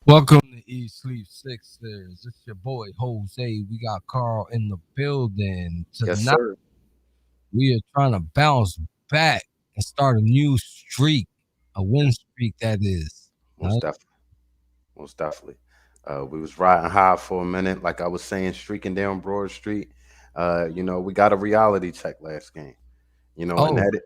Welcome to Eat Sleep Sixers. It's your boy Jose. We got Carl in the building. Yes, Tonight sir. we are trying to bounce back and start a new streak, a win streak that is. Most Right? definitely. Most definitely. We was riding high for a minute, like I was saying, streaking down Broad Street. We got a reality check last game. And Oh, that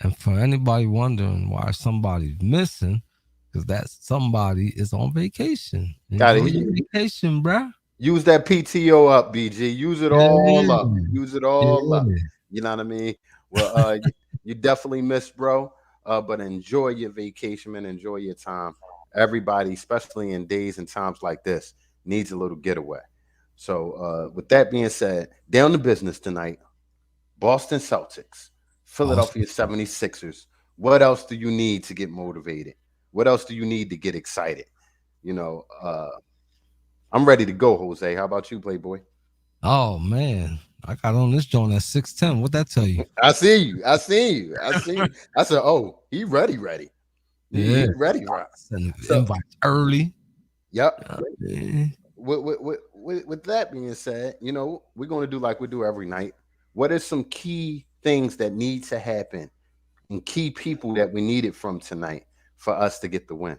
and for anybody wondering why somebody's missing, because that somebody is on vacation. got Enjoy your to vacation, bruh. use that PTO up, BG. Use it all Yeah, up. Use it all up. yeah. You know what I mean? Well, you definitely missed, bro. But enjoy your vacation, man. Enjoy your time. Everybody, especially in days and times like this, needs a little getaway. So, with that being said, down to business tonight. Boston Celtics, Awesome. Philadelphia 76ers. What else do you need to get motivated? What else do you need to get excited? You know, uh, I'm ready to go, Jose. How about you, Playboy? Oh man, I got on this joint at 6:10. What that tell you? I see you. I see you. I see you. I said, oh, he ready, ready. Yeah, He ready, right? send So, invites early. yep. Yeah. With that being said, we're going to do like we do every night. What are some key things that need to happen and key people that we needed from tonight for us to get the win?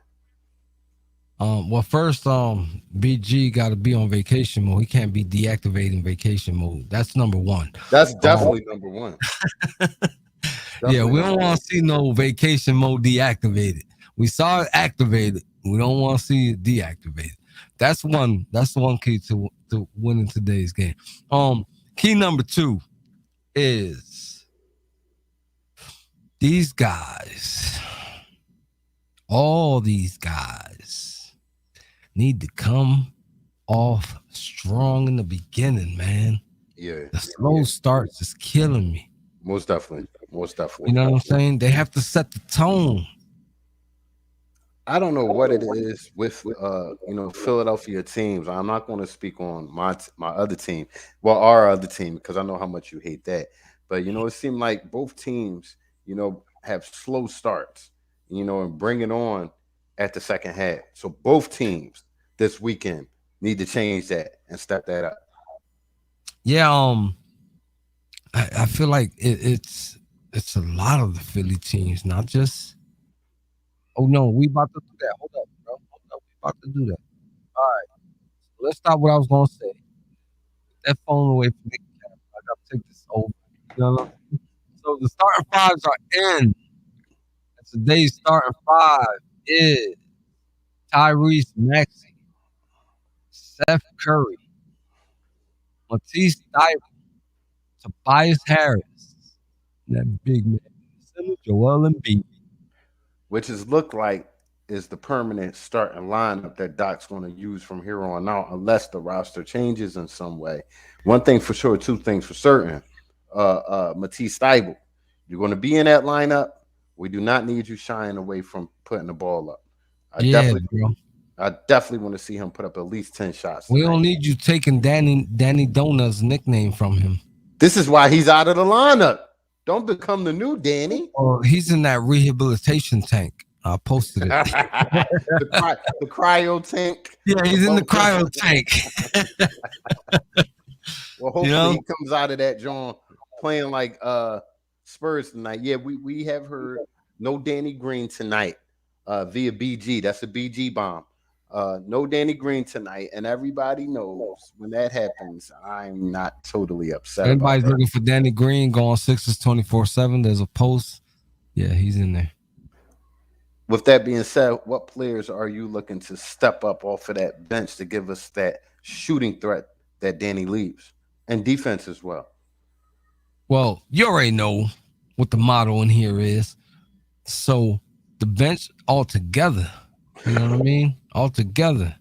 Well, first, BG got to be on vacation mode. He can't be deactivating vacation mode. That's number one. That's Um, definitely number one. yeah, Definitely we number don't one. want to see no vacation mode deactivated. We saw it activated. We don't want to see it deactivated. That's one. That's the one key to winning today's game. Key number two is these guys. All these guys need to come off strong in the beginning, man. Yeah, The slow starts is killing me. most definitely. Most You definitely. know what I'm saying? They have to set the tone. I don't know what it is with Philadelphia teams. I'm not going to speak on my other team, well, our other team, because I know how much you hate that. But it seemed like both teams, have slow starts, and bring it on at the second half. So both teams this weekend need to change that and step that up. Yeah, I feel like it's a lot of the Philly teams, not just. Oh no, we about to do that. Hold up, bro. Hold up, we about to do that. All right, let's stop what I was gonna say. Put that phone away from me. I gotta take this over. You know. So the starting fives are in. And today's starting five is Tyrese Maxey, Seth Curry, Matisse Thybulle, Tobias Harris, and that big man, Center Joel Embiid. Which is look like is the permanent starting lineup that Doc's going to use from here on out, unless the roster changes in some way. One thing for sure, two things for certain. Matisse Thybulle, you're going to be in that lineup. We do not need you shying away from putting the ball up. I Yeah, definitely, bro. I definitely want to see him put up at least 10 shots We tonight. don't need you taking Danny Donut's nickname from him. This is why he's out of the lineup. Don't become the new Danny. Oh, he's in that rehabilitation tank. I posted it. The cryo tank. Yeah, he's in the cryo tank. Well, you hopefully know? he comes out of that joint playing like Spurs tonight. Yeah, we have heard no Danny Green tonight via BG. That's a BG bomb. No Danny Green tonight, and everybody knows when that happens, I'm not totally upset about Anybody's that. looking for Danny Green, go on Sixers 24/7. There's a post. Yeah, he's in there. With that being said, what players are you looking to step up off of that bench to give us that shooting threat that Danny leaves and defense as well? Well, you already know what the motto in here is. So the bench all together, you know what I mean? All together,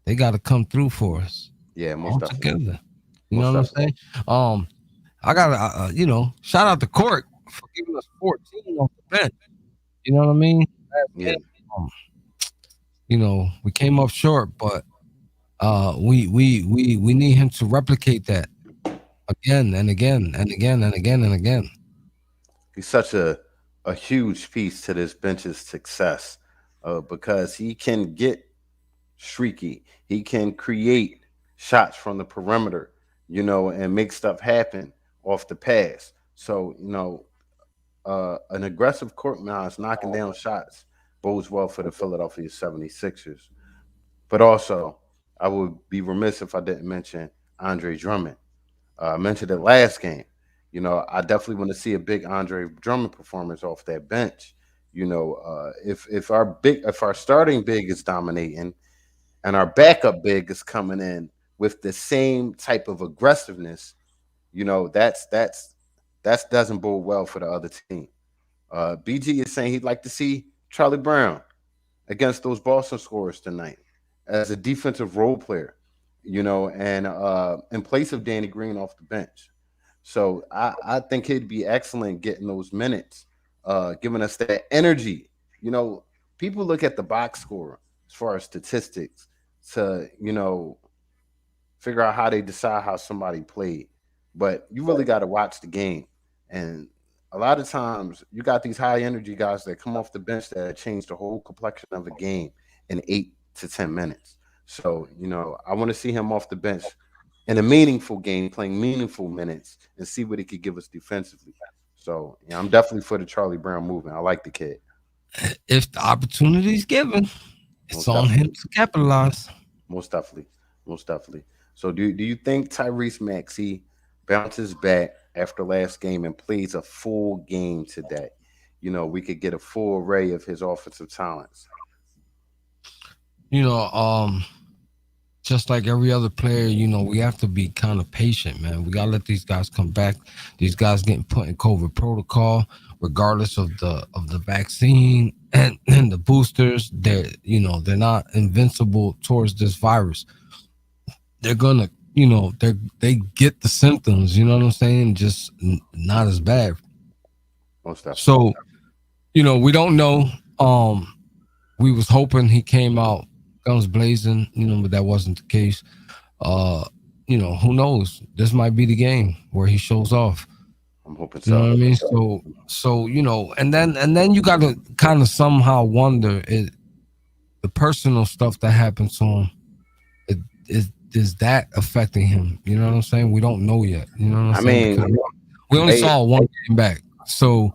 they got to come through for us. Yeah, most All definitely, together, you know most what I'm definitely. saying? I got to, shout out to Court for giving us 14 off the bench. You know what I mean? Last Yeah, game, um, we came up short, but we need him to replicate that again and again and again and again and again. he's such a huge piece to this bench's success because he can get streaky. He can create shots from the perimeter, and make stuff happen off the pass. So, an aggressive court is knocking down shots bodes well for the Philadelphia 76ers. But also, I would be remiss if I didn't mention Andre Drummond. I mentioned it last game. I definitely want to see a big Andre Drummond performance off that bench. If our starting big is dominating and our backup big is coming in with the same type of aggressiveness, that's doesn't bode well for the other team. BG is saying he'd like to see Charlie Brown against those Boston scorers tonight as a defensive role player, and in place of Danny Green off the bench. So I think he'd be excellent getting those minutes, giving us that energy. People look at the box score as far as statistics to, figure out how they decide how somebody played. But you really got to watch the game. And a lot of times you got these high energy guys that come off the bench that change the whole complexion of a game in 8 to 10 minutes. So, I want to see him off the bench in a meaningful game, playing meaningful minutes, and see what he could give us defensively. So, yeah, I'm definitely for the Charlie Brown movement. I like the kid. If the opportunity is given, it's Most on him definitely. to capitalize. Most definitely. Most definitely. So do you think Tyrese Maxey bounces back after last game and plays a full game today? We could get a full array of his offensive talents. You know, just like every other player, we have to be kind of patient, man. We gotta let these guys come back. These guys getting put in COVID protocol, regardless of the vaccine and the boosters. They're not invincible towards this virus. They're gonna, they get the symptoms. You know what I'm saying? Just not as bad. Most definitely. So we don't know. Um, we was hoping he came out guns blazing, but that wasn't the case. Uh, who knows? This might be the game where he shows off. I'm hoping You know so. what I mean? So and then you got to kind of somehow wonder the personal stuff that happens to him. It, is that affecting him? You know what I'm saying? We don't know yet. You know what I'm I saying? mean, Because we only hey, saw one game back, so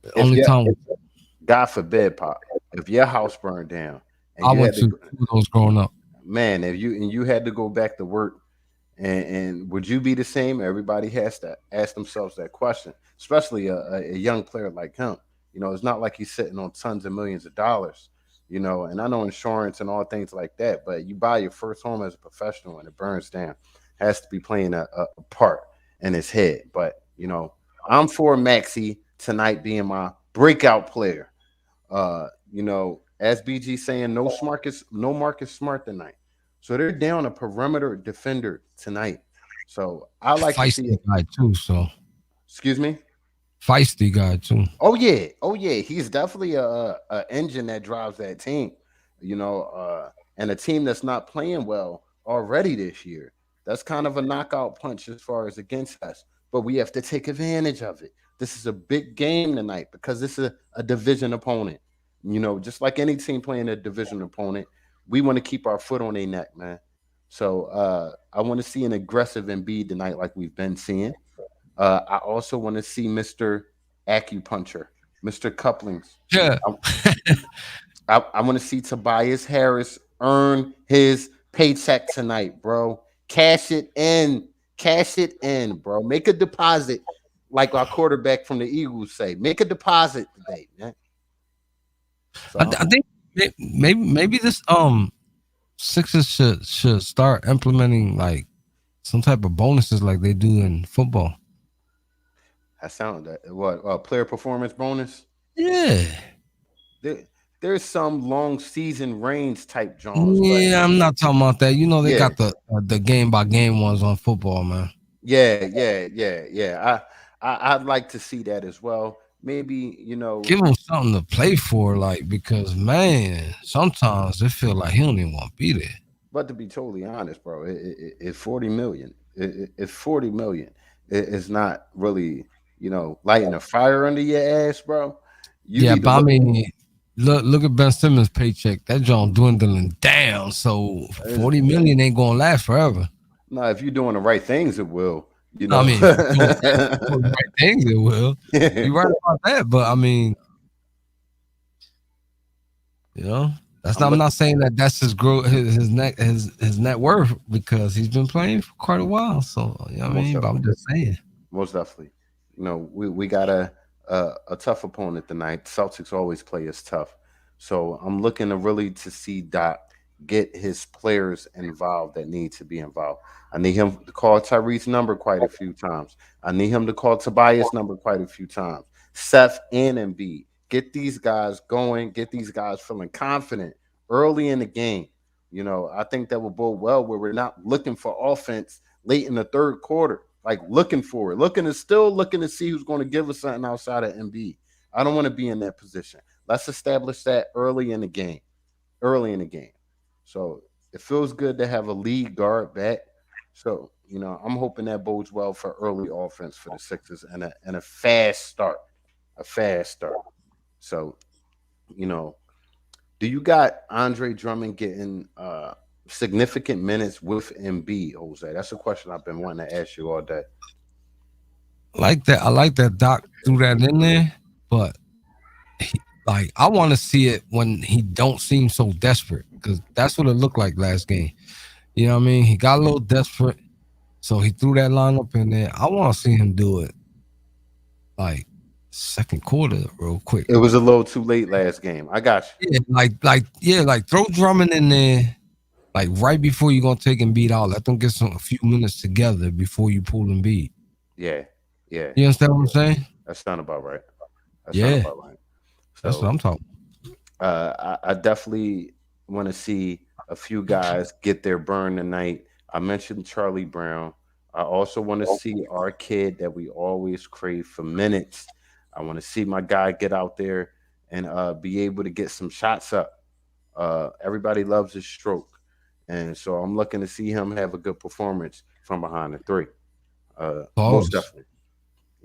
the if only you time God forbid, Pop, if your house burned down and I you went had to, to two of those growing up. man, if you had to go back to work, and would you be the same? Everybody has to ask themselves that question, especially a young player like him. It's not like he's sitting on tons of millions of dollars. And I know insurance and all things like that, but you buy your first home as a professional and it burns down, has to be playing a part in his head. But I'm for Maxi tonight being my breakout player. As BG saying, no Marcus Smart tonight. So they're down a perimeter defender tonight. So I like to see Feisty it. guy too. So Excuse me. feisty guy too. Oh yeah. He's definitely a engine that drives that team. And a team that's not playing well already this year. That's kind of a knockout punch as far as against us. But we have to take advantage of it. This is a big game tonight because this is a division opponent. Just like any team playing a division opponent, we want to keep our foot on their neck, man. So I want to see an aggressive Embiid tonight, like we've been seeing. I also want to see Mr. Acupuncture, Mr. Couplings. Yeah. I, I want to see Tobias Harris earn his paycheck tonight, bro. Cash it in. Cash it in, bro. Make a deposit, like our quarterback from the Eagles say. Make a deposit today, man. So I think maybe this Sixers should start implementing like some type of bonuses like they do in football. I sound that what player performance bonus. Yeah. There, there's some long season range type Jones, but Yeah, I'm not talking about that. They yeah, got the game by game ones on football, man. yeah. I'd like to see that as well. Maybe Give him something to play for, like because man, sometimes it feel like he don't even want to be there. but to be totally honest, bro, it's 40 million. It's 40 million. It's not really lighting a fire under your ass, bro. You Yeah, need to but I look. mean, look at Ben Simmons' paycheck. That joint dwindling down. So It's, 40 million ain't gonna last forever. nah, if you're doing the right things, it will. You I know. mean, if you're doing the right things, it will. You're right about that. But I mean, you know, that's I'm not. I'm looking. not saying that that's his growth, his net worth because he's been playing for quite a while. So you know what I Most mean. But I'm definitely. just saying, Most definitely. We got a tough opponent tonight. Celtics always play us tough, so I'm looking to really to see Doc get his players involved that need to be involved. I need him to call Tyrese's number quite a few times. I need him to call Tobias' number quite a few times. Seth and Embiid. Get these guys going. Get these guys feeling confident early in the game. I think that will bode well where we're not looking for offense late in the third quarter, like looking for it, looking to see who's going to give us something outside of Embiid. I don't want to be in that position. Let's establish that early in the game. Early in the game. So it feels good to have a lead guard back. So, I'm hoping that bodes well for early offense for the Sixers and a fast start. A fast start. So, you know, do you got Andre Drummond getting significant minutes with Embiid, Jose? That's a question I've been wanting to ask you all day. like that. I like that Doc threw that in there, but like I want to see it when he don't seem so desperate because that's what it looked like last game. You know what I mean? He got a little desperate, so he threw that lineup in there. I want to see him do it like second quarter real quick. It was a little too late last game. I got Yeah, like throw Drummond in there like right before you're gonna take and beat out. Let them get a few minutes together before you pull and beat. you. Yeah, yeah, You understand what I'm yeah. saying? That sound about right. That sound Yeah, about right. that's what So I'm talking. I definitely want to see a few guys get their burn tonight. I mentioned Charlie Brown. I also want to see our kid that we always crave for minutes. I want to see my guy get out there and be able to get some shots up. Everybody loves his stroke, and so I'm looking to see him have a good performance from behind the three. Most Pause. definitely.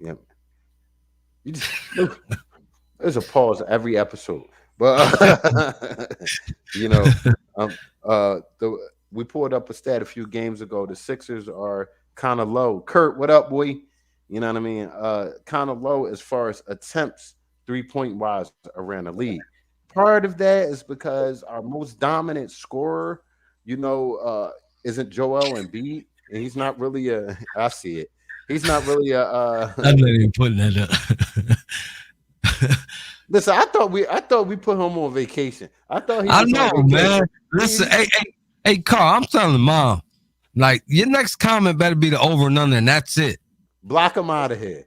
Yeah, you just look. There's a pause every episode, but you know, um, the we pulled up a stat a few games ago. The Sixers are kind of low. Kurt, what up, boy? You know what I mean? Kind of low as far as attempts 3-point wise around the league. Part of that is because our most dominant scorer, you know, isn't Joel Embiid, and he's not really a. I see it. He's not really a. I'm not even putting that up. Listen, I thought we put him on vacation. I thought he I was know, on man. vacation. Listen, hey, Carl. I'm telling mom, like your next comment better be the over and under, and that's it. Block him out of here.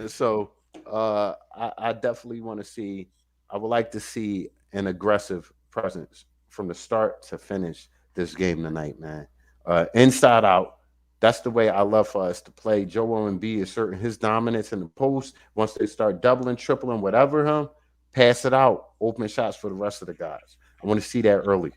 So I definitely want to see. I would like to see an aggressive presence from the start to finish this game tonight, man. Inside out. That's the way I love for us to play. Joel Embiid asserting his dominance in the post. Once they start doubling, tripling, whatever him, pass it out. Open shots for the rest of the guys. I want to see that early.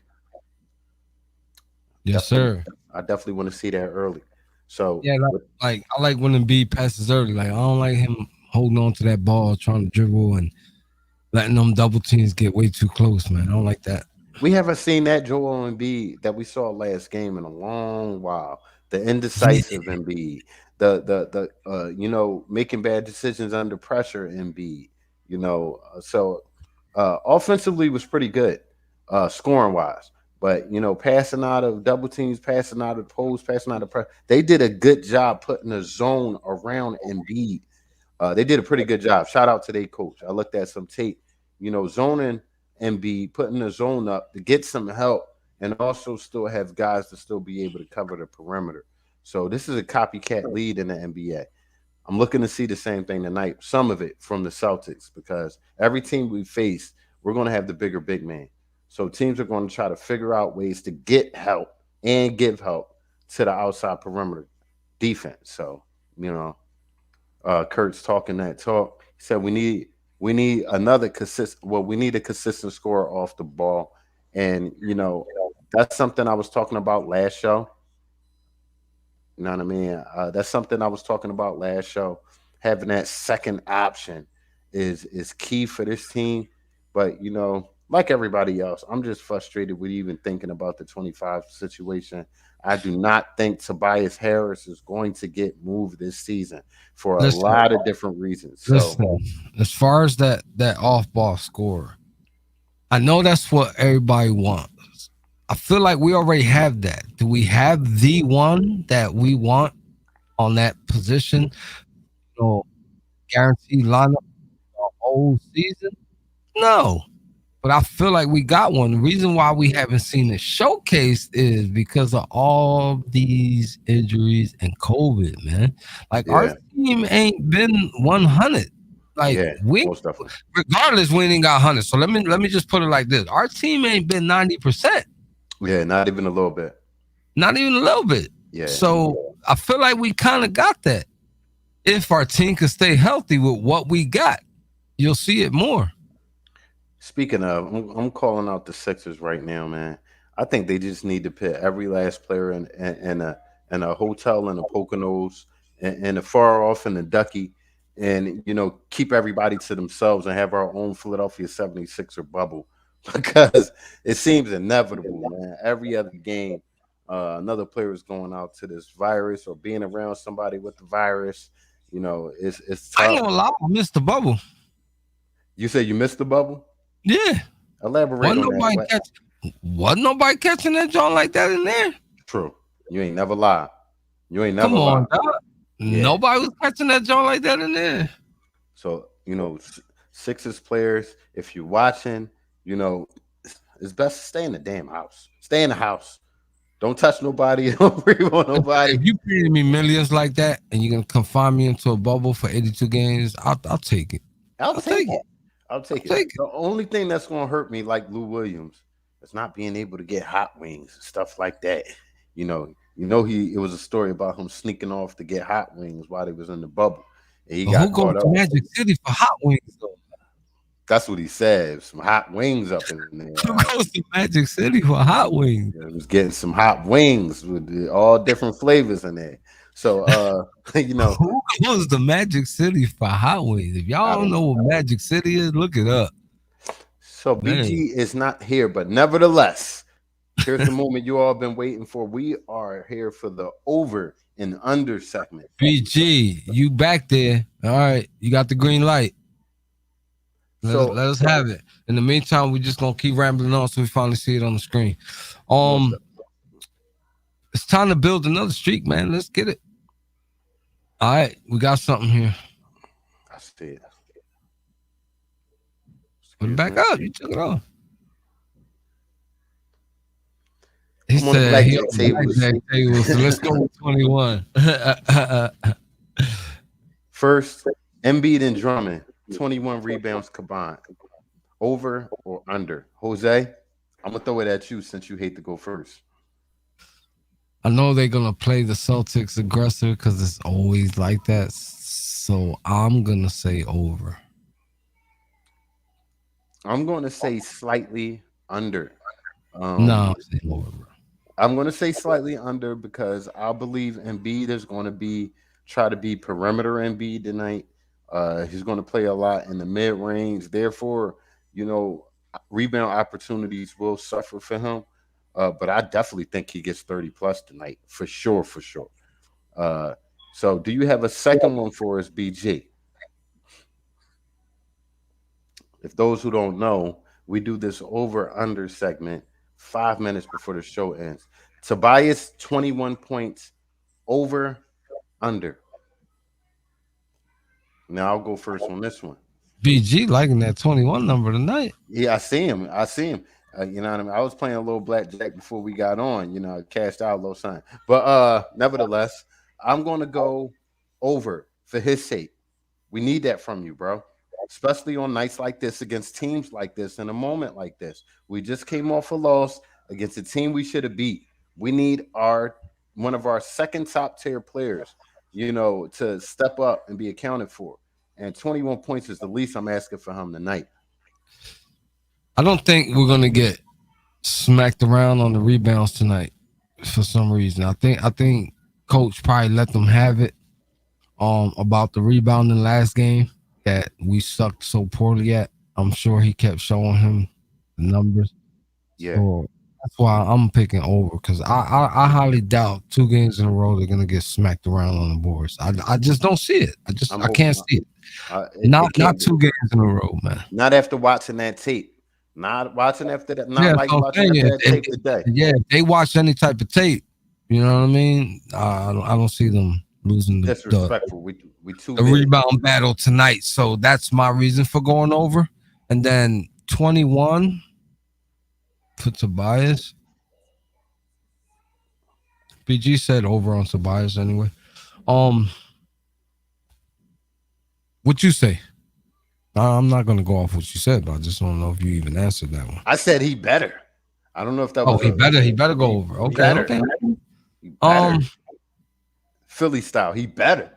Yes, Definitely, sir. I definitely want to see that early. So Yeah, like I like when Embiid passes early. Like I don't like him holding on to that ball, trying to dribble and letting them double teams get way too close, man. I don't like that. we haven't seen that Joel Embiid that we saw last game in a long while. The Yeah. indecisive Embiid, the making bad decisions under pressure Embiid. Offensively was pretty good, scoring wise. But passing out of double teams, passing out of post, passing out of press, they did a good job putting a zone around Embiid. They did a pretty good job. Shout out to their coach. I looked at some tape, zoning and be putting the zone up to get some help and also still have guys to still be able to cover the perimeter. So this is a copycat lead in the NBA. I'm looking to see the same thing tonight, some of it from the Celtics, because every team we face, we're going to have the bigger big man. So teams are going to try to figure out ways to get help and give help to the outside perimeter defense. So, you know, Kurt's talking that talk. He said we need another consistent. Well, we need a consistent score off the ball, and that's something I was talking about last show. You know what I mean? That's something I was talking about last show. Having that second option is key for this team. But like everybody else, I'm just frustrated with even thinking about the 25 situation. I do not think Tobias Harris is going to get moved this season for a Listen, lot of different reasons. So listen. As far as that off ball score, I know that's what everybody wants. I feel like we already have that. Do we have the one that we want on that position? No, guaranteed lineup the whole season? No. But I feel like we got one. The reason why we haven't seen it showcased is because of all these injuries and COVID, man. Like our yeah, team ain't been 100. Like yeah, we, most definitely. regardless, we ain't got 100. So let me just put it like this: our team ain't been 90%, Yeah, not even a little bit. not even a little bit. Yeah. So I feel like we kind of got that. If our team could stay healthy with what we got, you'll see it more. Speaking of, I'm calling out the Sixers right now, man. I think they just need to put every last player in a hotel in the Poconos and a far off in the Ducky, and keep everybody to themselves and have our own Philadelphia 76er bubble because it seems inevitable, man. Every other game, another player is going out to this virus or being around somebody with the virus. It's I ain't tough. gonna lie, I missed the bubble. You say you missed the bubble? Yeah. Elaborate Wasn't on that. nobody What? catch wasn't nobody catching that joint like that in there. True. You ain't never lie. You ain't never Come lie. on, dog. Yeah. Nobody was catching that joint like that in there. So, Sixers players, if you're watching, you know, it's best to stay in the damn house. Stay in the house. Don't touch nobody. Don't breathe on nobody. If you paying me millions like that and you're gonna confine me into a bubble for 82 games, I'll take it. I'll I'll take take it. it. I'll take I'll it. take it. The only thing that's gonna hurt me, like Lou Williams, is not being able to get hot wings and stuff like that. It was a story about him sneaking off to get hot wings while he was in the bubble, and he But who got goes caught to up. Magic City for hot wings though? That's what he said. Some hot wings up in there. All Who right. goes to Magic City for hot wings? Yeah, he was getting some hot wings with all different flavors in there. So, Who goes to Magic City for hot wings? If I y'all don't don't know know. what Magic City is, look it up. So Man. BG is not here, but nevertheless, here's the moment you all been waiting for. We are here for the over and under segment. BG, you back there. All right. You got the green light. So Let us have it. In the meantime, we're just gonna keep rambling on so we finally see it on the screen. most Um, it's time to build another streak, man. Let's get it. All right, we got something here. I see it. Put it Excuse back me. up. You took it off. He I'm on the said he blackjack on the tables. blackjack table, so let's go with 21. First, Embiid and Drummond, 21 rebounds combined. Over or under? Jose, I'm gonna throw it at you since you hate to go first. I know they're gonna play the Celtics aggressive because it's always like that. So I'm gonna say over. I'm going to say slightly under. No, Um, I'm saying over. I'm going to say slightly under because I believe Embiid is going to try to be perimeter Embiid tonight. He's going to play a lot in the mid range. Therefore, you know, rebound opportunities will suffer for him. But I definitely think he gets 30 plus tonight for sure, for sure. Uh, so, do you have a second one for us, BG? If those who don't know, we do this over under segment 5 minutes before the show ends. Tobias, 21 points over under. Now I'll go first on this one. BG liking that 21 number tonight. Yeah, I see him. I see him. You know what I mean? I was playing a little blackjack before we got on, I cashed out a little something. But nevertheless, I'm gonna go over for his sake. We need that from you, bro. Especially on nights like this against teams like this in a moment like this. We just came off a loss against a team we should have beat. We need our one of our second top tier players, to step up and be accounted for. And 21 points is the least I'm asking for him tonight. I don't think we're gonna get smacked around on the rebounds tonight for some reason. I think coach probably let them have it about the rebounding last game. that we sucked so poorly at. I'm sure he kept showing him the numbers. Yeah, So that's why I'm picking over because I highly doubt 2 games in a row they're gonna get smacked around on the boards. I just don't see it. I'm I can't hoping see it. it Not can't be. 2 games in a row, man. Not after watching that tape. Not watching after that. Yeah, Not like so I'm watching saying after that if, tape today. yeah, if they watch any type of tape, you know what I mean. I don't see them losing Disrespectful. We too the big. rebound battle tonight. So that's my reason for going over. And then 21 for Tobias. BG said over on Tobias anyway. Um, what you say? I'm not gonna go off what you said, but I just don't know if you even answered that one. I said he better. I don't know if that Oh, was a he better go over. he Okay, better. okay. He better. Um, Philly style. He better.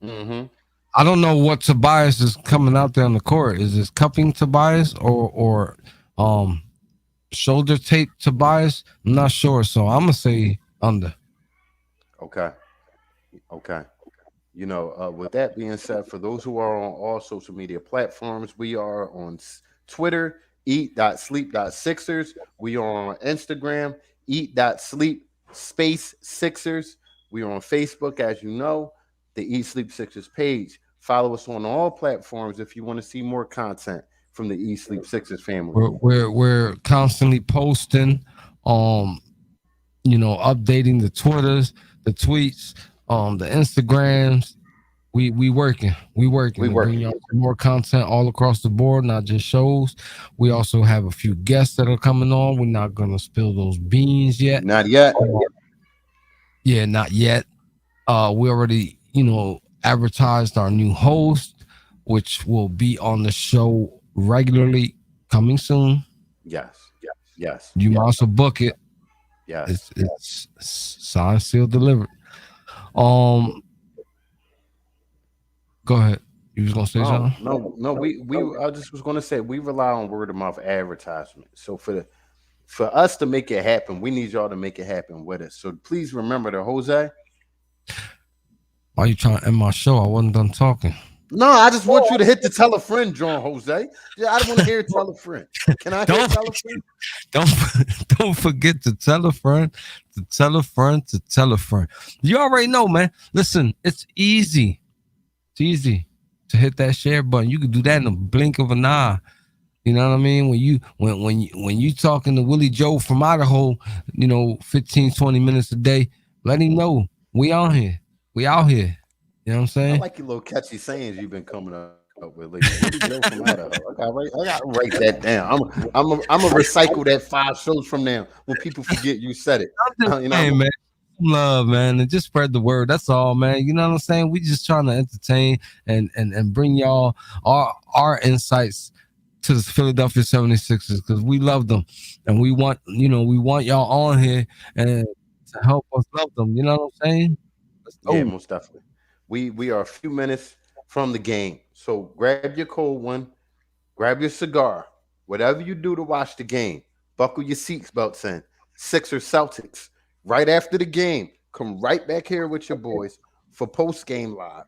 Mm-hmm. I don't know what Tobias is coming out there on the court. Is this cupping Tobias or um shoulder tape Tobias? I'm not sure, so I'm gonna say under. Okay. Okay. With that being said, for those who are on all social media platforms, we are on Twitter, eat.sleep.sixers. We are on Instagram, eat.sleep space Sixers. We are on Facebook, as you know, the Eat Sleep Sixers page. Follow us on all platforms if you want to see more content from the Eat Sleep Sixers family. We're constantly posting, um, updating the Twitters, the tweets, the Instagrams. We working We to bring working. y'all some more content all across the board, not just shows. We also have a few guests that are coming on. We're not gonna spill those beans yet. Not yet. Yeah, not yet. We already, advertised our new host, which will be on the show regularly coming soon. Yes. Yes. You might also book it. Yes. It's signed, sealed, delivered. Um, go ahead. You was gonna say No, something? no, no. We. I just was going to say we rely on word of mouth advertisement. So for us to make it happen, we need y'all to make it happen with us. So please remember to Jose. Why you trying to end my show? I wasn't done talking. No, I just want you to hit the tell a friend, John Jose. Yeah, I don't want to hear tell a friend. Can I hear Don't tell a friend? don't don't forget to tell a friend, to tell a friend, to tell a friend. You already know, man. Listen, it's easy. It's easy to hit that share button. You can do that in a blink of an eye. You know what I mean? When you talking to Willie Joe from Idaho, 15, 20 minutes a day, let him know we on here. We out here. You know what I'm I saying? like your little catchy sayings you've been coming up with lately. Willie Joe from Idaho. I gotta write that down. I'm gonna recycle that 5 shows from now when people forget you said it. I'm just You know, saying, man. Love, man, and just spread the word. That's all, man. You know what I'm saying? We just trying to entertain and bring y'all our insights to the Philadelphia 76ers because we love them and we want y'all on here and to help us love them. You know what I'm saying? Let's yeah, go. most definitely. We are a few minutes from the game, so grab your cold one, grab your cigar, whatever you do to watch the game. Buckle your seatbelts in. Sixers Celtics. Right after the game, come right back here with your boys for post game live,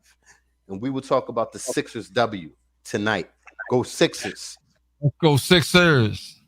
and we will talk about the Sixers W tonight. Go Sixers. Let's go Sixers.